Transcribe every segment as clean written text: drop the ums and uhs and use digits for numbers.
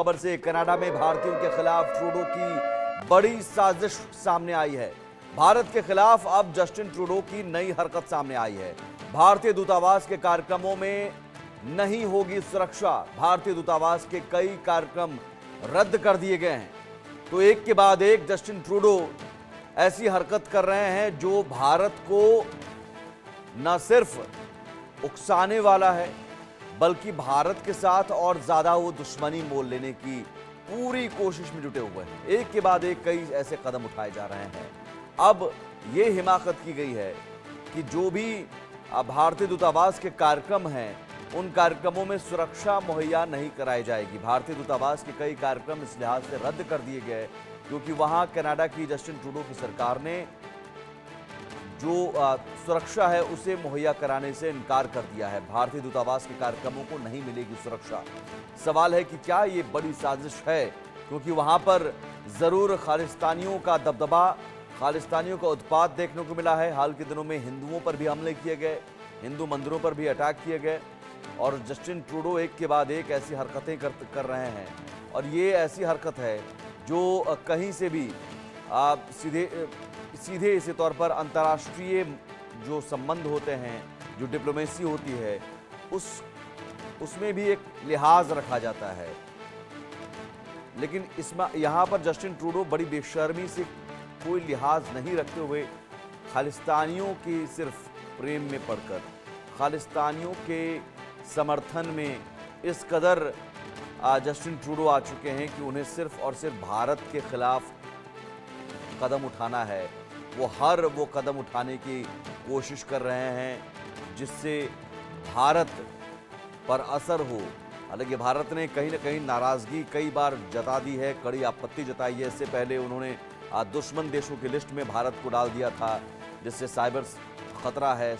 खबर से कनाडा में भारतीयों के खिलाफ ट्रूडो की बड़ी साजिश सामने आई है। भारत के खिलाफ अब जस्टिन ट्रूडो की नई हरकत सामने आई है। भारतीय दूतावास के कार्यक्रमों में नहीं होगी सुरक्षा। भारतीय दूतावास के कई कार्यक्रम रद्द कर दिए गए हैं। तो एक के बाद एक जस्टिन ट्रूडो ऐसी हरकत कर रहे हैं जो भारत को न सिर्फ उकसाने वाला है बल्कि भारत के साथ और ज्यादा वो दुश्मनी मोल लेने की पूरी कोशिश में जुटे हुए हैं। एक के बाद एक कई ऐसे कदम उठाए जा रहे हैं। अब ये हिमाकत की गई है कि जो भी भारतीय दूतावास के कार्यक्रम हैं उन कार्यक्रमों में सुरक्षा मुहैया नहीं कराई जाएगी। भारतीय दूतावास के कई कार्यक्रम इस लिहाज से रद्द कर दिए गए क्योंकि वहां कनाडा की जस्टिन ट्रूडो की सरकार ने जो सुरक्षा है उसे मुहैया कराने से इनकार कर दिया है। भारतीय दूतावास के कार्यक्रमों को नहीं मिलेगी सुरक्षा। सवाल है कि क्या ये बड़ी साजिश है, क्योंकि वहां पर जरूर खालिस्तानियों का दबदबा, खालिस्तानियों का उत्पात देखने को मिला है। हाल के दिनों में हिंदुओं पर भी हमले किए गए, हिंदू मंदिरों पर भी अटैक किए गए और जस्टिन ट्रूडो एक के बाद एक ऐसी हरकतें कर रहे हैं। और ये ऐसी हरकत है जो कहीं से भी सीधे इसी तौर पर अंतर्राष्ट्रीय जो संबंध होते हैं, जो डिप्लोमेसी होती है, उसमें भी एक लिहाज रखा जाता है। लेकिन इसमें यहाँ पर जस्टिन ट्रूडो बड़ी बेशर्मी से कोई लिहाज नहीं रखते हुए खालिस्तानियों के सिर्फ प्रेम में पड़कर, खालिस्तानियों के समर्थन में इस कदर जस्टिन ट्रूडो आ चुके हैं कि उन्हें सिर्फ और सिर्फ भारत के खिलाफ कदम उठाना है। वो कदम उठाने की कोशिश कर रहे हैं जिससे भारत पर असर हो। हालांकि भारत ने कहीं ना कहीं नाराजगी कई बार जता दी है, कड़ी आपत्ति जताई है। इससे पहले उन्होंने दुश्मन देशों की लिस्ट में भारत को डाल दिया था, जिससे साइबर खतरा है।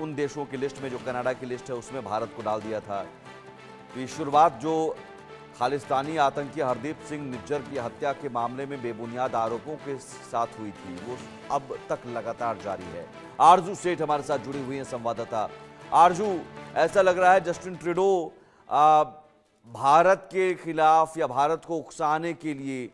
उन देशों की लिस्ट में जो कनाडा की लिस्ट है उसमें भारत को डाल दिया था। तो ये शुरुआत जो खालिस्तानी आतंकी हरदीप सिंह निज्जर की हत्या के मामले में बेबुनियाद आरोपों के साथ हुई थी, वो अब तक लगातार जारी है। आरजू सेठ हमारे साथ जुड़ी हुई है, संवाददाता। आरजू, ऐसा लग रहा है जस्टिन ट्रूडो भारत के खिलाफ या भारत को उकसाने के लिए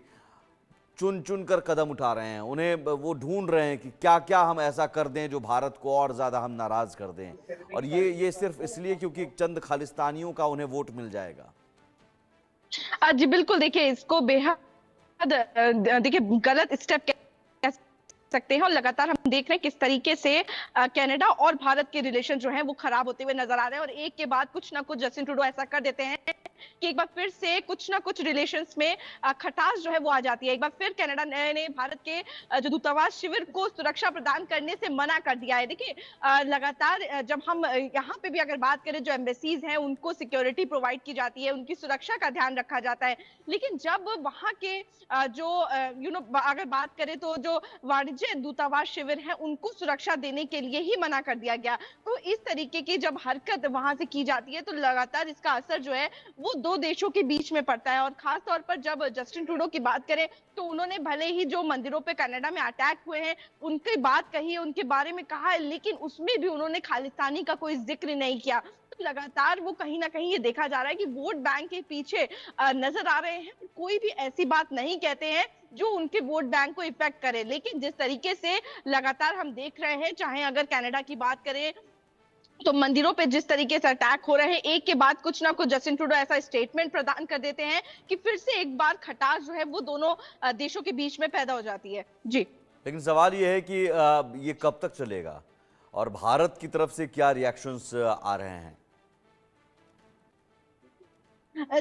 चुन चुन कर कदम उठा रहे हैं। उन्हें वो ढूंढ रहे हैं कि क्या क्या हम ऐसा कर दें जो भारत को और ज्यादा हम नाराज कर दें। और ये सिर्फ इसलिए क्योंकि चंद खालिस्तानियों का उन्हें वोट मिल जाएगा। जी बिल्कुल, देखिए इसको बेहद देखिए गलत स्टेप कह सकते हैं और लगातार हम देख रहे हैं किस तरीके से कनाडा और भारत के रिलेशन जो हैं वो खराब होते हुए नजर आ रहे हैं। और एक के बाद कुछ ना कुछ जस्टिन ट्रूडो ऐसा कर देते हैं कि एक बार फिर से कुछ ना कुछ रिलेशंस में खटास जो है वो आ जाती है। एक बार फिर कनाडा ने भारत के जो दूतावास शिविर को सुरक्षा प्रदान करने से मना कर दिया है। देखिए लगातार जब हम यहाँ पे भी अगर बात करें, जो एम्बेसीज हैं उनको सिक्योरिटी प्रोवाइड की जाती है, उनकी सुरक्षा का ध्यान रखा जाता है। लेकिन जब वहाँ के जो अगर बात करें तो जो वाणिज्य दूतावास शिविर है उनको सुरक्षा देने के लिए ही मना कर दिया गया। तो इस तरीके की जब हरकत वहां से की जाती है तो लगातार इसका असर जो है वो दो देशों के बीच में पड़ता है। और खास तौर पर जब जस्टिन ट्रूडो की बात करें तो उन्होंने भले ही जो मंदिरों पे कनाडा में अटैक हुए हैं उनकी बात कही है, उनके बारे में कहा है, लेकिन उसमें भी उन्होंने खालिस्तानी का कोई जिक्र नहीं किया। तो लगातार वो कहीं ना कहीं ये देखा जा रहा है कि वोट बैंक के पीछे नजर आ रहे हैं। कोई भी ऐसी बात नहीं कहते हैं जो उनके वोट बैंक को इफेक्ट करे। लेकिन जिस तरीके से लगातार हम देख रहे हैं, चाहे अगर कनाडा की बात करें तो मंदिरों पे जिस तरीके से अटैक हो रहे हैं, एक के बाद कुछ ना कुछ जस्टिन ट्रूडो ऐसा स्टेटमेंट प्रदान कर देते हैं कि फिर से एक बार खटास जो है वो दोनों देशों के बीच में पैदा हो जाती है। जी, लेकिन सवाल ये है कि ये कब तक चलेगा और भारत की तरफ से क्या रिएक्शंस आ रहे हैं?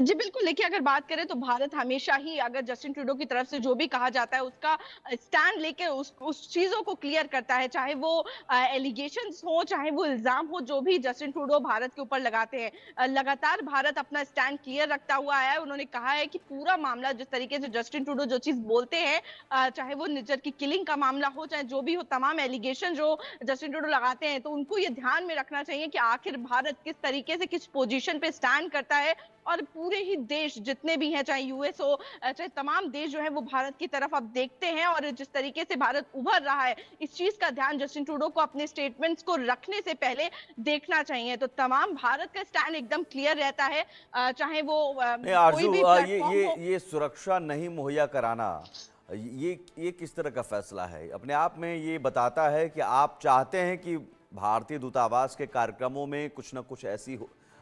जी बिल्कुल, देखिए अगर बात करें तो भारत हमेशा ही अगर जस्टिन ट्रूडो की तरफ से जो भी कहा जाता है उसका स्टैंड लेके उस चीजों को क्लियर करता है, चाहे वो एलिगेशंस हो, चाहे वो इल्जाम हो, जो भी जस्टिन ट्रूडो भारत के ऊपर लगाते हैं। लगातार भारत अपना स्टैंड क्लियर रखता हुआ आया है। उन्होंने कहा है कि पूरा मामला जिस तरीके से जस्टिन ट्रूडो जो चीज बोलते हैं, चाहे वो निज्जर की किलिंग का मामला हो, चाहे जो भी हो, तमाम एलिगेशन जो जस्टिन ट्रूडो लगाते हैं, तो उनको ये ध्यान में रखना चाहिए कि आखिर भारत किस तरीके से किस पोजीशन पे स्टैंड करता है और पूरे ही देश जितने भी हैं, चाहे यूएस हो, चाहे तमाम देश जो है वो भारत की तरफ अब देखते हैं। और जिस तरीके से भारत उभर रहा है, इस चीज का ध्यान जस्टिन ट्रूडो को अपने स्टेटमेंट्स को रखने से पहले देखना चाहिए। तो तमाम भारत का स्टैंड एकदम क्लियर रहता है, चाहे वो नहीं कोई आरजू, भी ये प्लेटफॉर्म ये हो। ये सुरक्षा नहीं मुहैया कराना, ये किस तरह का फैसला है? अपने आप में ये बताता है कि आप चाहते हैं कि भारतीय दूतावास के कार्यक्रमों में कुछ ना कुछ ऐसी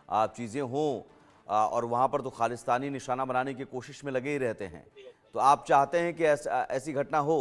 चीज़ें हों, और वहाँ पर तो खालिस्तानी निशाना बनाने की कोशिश में लगे ही रहते हैं। तो आप चाहते हैं कि ऐसी घटना हो?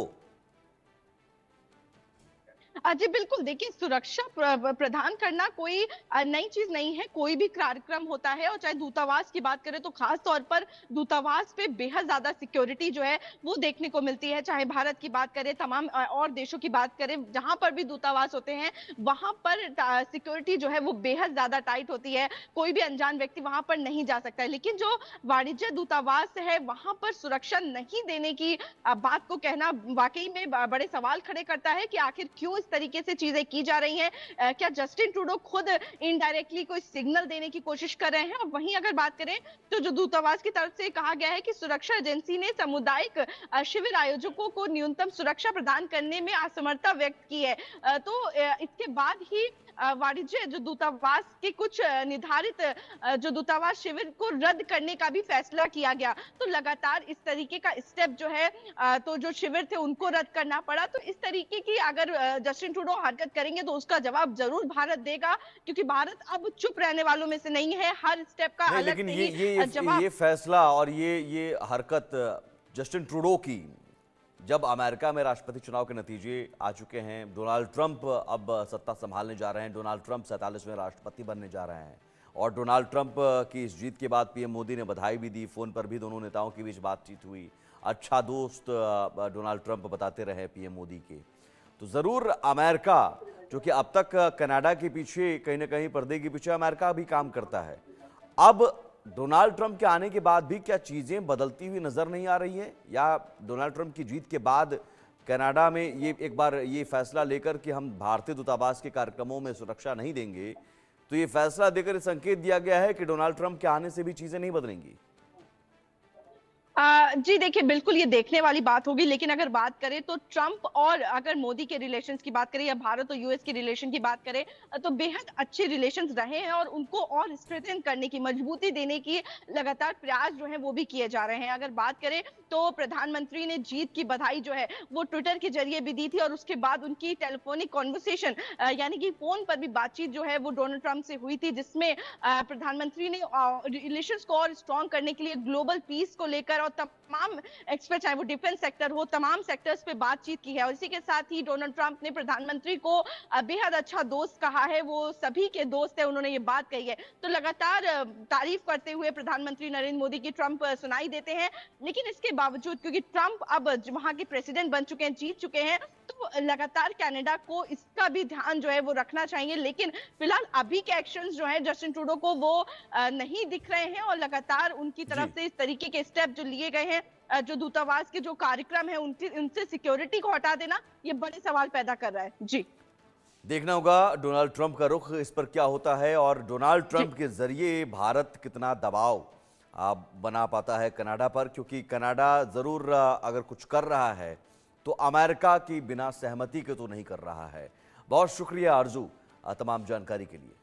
जी बिल्कुल, देखिए सुरक्षा प्रदान करना कोई नई चीज नहीं है। कोई भी कार्यक्रम होता है, और चाहे दूतावास की बात करें तो खास तौर पर दूतावास पे बेहद ज्यादा सिक्योरिटी जो है वो देखने को मिलती है। चाहे भारत की बात करें, तमाम और देशों की बात करें, जहां पर भी दूतावास होते हैं वहां पर सिक्योरिटी जो है वो बेहद ज्यादा टाइट होती है। कोई भी अनजान व्यक्ति वहां पर नहीं जा सकता है। लेकिन जो वाणिज्य दूतावास है वहां पर सुरक्षा नहीं देने की बात को कहना वाकई में बड़े सवाल खड़े करता है कि आखिर क्यों इस तरीके से चीजें की जा रही हैं। क्या जस्टिन ट्रूडो खुद इनडायरेक्टली कोई सिग्नल देने की कोशिश कर रहे हैं? और वहीं अगर बात करें तो जो दूतावास की तरफ से कहा गया है कि सुरक्षा एजेंसी ने सामुदायिक शिविर आयोजकों को न्यूनतम सुरक्षा प्रदान करने में असमर्थता व्यक्त की है। तो इसके बाद ही वाणिज्य जो दूतावास के कुछ निर्धारित जो दूतावास शिविर को रद्द करने का भी फैसला किया गया। तो लगातार इस तरीके का स्टेप जो है, तो जो शिविर थे उनको रद्द करना पड़ा। तो इस तरीके की अगर जस्टिन ट्रूडो हरकत करेंगे तो उसका जवाब जरूर भारत देगा, क्योंकि भारत अब चुप रहने वालों में से नहीं है। हर स्टेप का नहीं, अलग लेकिन से ये ही ये जवाब। ये फैसला और ये हरकत जस्टिन ट्रूडो की, जब अमेरिका में राष्ट्रपति चुनाव के नतीजे आ चुके हैं, डोनाल्ड ट्रंप अब सत्ता संभालने जा रहे हैं, डोनाल्ड ट्रंप 47वें राष्ट्रपति बनने जा रहे हैं, और डोनाल्ड ट्रंप की इस जीत के बाद पीएम मोदी ने बधाई भी दी। फोन पर भी दोनों नेताओं के बीच बातचीत हुई। अच्छा दोस्त डोनाल्ड ट्रंप बताते रहे पीएम मोदी के। तो जरूर अमेरिका, जो कि अब तक कनाडा के पीछे, कहीं ना कहीं पर्दे के पीछे अमेरिका भी काम करता है, अब डोनाल्ड ट्रंप के आने के बाद भी क्या चीजें बदलती हुई नजर नहीं आ रही है? या डोनाल्ड ट्रंप की जीत के बाद कनाडा में ये एक बार ये फैसला लेकर कि हम भारतीय दूतावास के कार्यक्रमों में सुरक्षा नहीं देंगे, तो ये फैसला देकर संकेत दिया गया है कि डोनाल्ड ट्रंप के आने से भी चीजें नहीं बदलेंगी? जी देखिए, बिल्कुल ये देखने वाली बात होगी। लेकिन अगर बात करें तो ट्रंप और अगर मोदी के रिलेशंस की बात करें, या भारत और यूएस के रिलेशन की बात करें, तो बेहद अच्छे रिलेशंस रहे हैं और उनको और स्ट्रेंथन करने की, मजबूती देने की लगातार प्रयास जो है वो भी किए जा रहे हैं। अगर बात करें तो प्रधानमंत्री ने जीत की बधाई जो है वो ट्विटर के जरिए भी दी थी, और उसके बाद उनकी टेलीफोनिक कॉन्वर्सेशन, यानी कि फोन पर भी बातचीत जो है वो डोनाल्ड ट्रंप से हुई थी, जिसमें प्रधानमंत्री ने रिलेशंस को और स्ट्रॉन्ग करने के लिए ग्लोबल पीस को लेकर और तमाम एक्सपर्ट, चाहे वो डिफेंस सेक्टर हो, तमाम सेक्टर्स पे बातचीत की है। और इसी के साथ ही डोनाल्ड ट्रंप ने प्रधानमंत्री को बेहद अच्छा दोस्त कहा है, वो सभी के दोस्त है, उन्होंने ये बात कही है। तो लगातार तारीफ करते हुए प्रधानमंत्री नरेंद्र मोदी की ट्रंप सुनाई देते हैं। लेकिन इसके बावजूद, क्योंकि ट्रंप अब वहां के प्रेसिडेंट बन चुके हैं, जीत चुके हैं, तो लगातार कनाडा को इसका भी ध्यान जो है वो रखना चाहिए। लेकिन फिलहाल अभी के एक्शंस जो है जस्टिन ट्रूडो को वो नहीं दिख रहे हैं, और लगातार उनकी जी, तरफ से इस तरीके के स्टेप जो लिए गए हैं, जो दूतावास के जो कार्यक्रम है उनसे सिक्योरिटी को हटा देना, ये बड़े सवाल पैदा कर रहा है। जी देखना होगा डोनाल्ड ट्रंप का रुख इस पर क्या होता है, और डोनाल्ड जी ट्रंप के जरिए भारत कितना दबाव बना पाता है कनाडा पर, क्योंकि कनाडा जरूर अगर कुछ कर रहा है तो अमेरिका की बिना सहमति के तो नहीं कर रहा है। बहुत शुक्रिया आरजू तमाम जानकारी के लिए।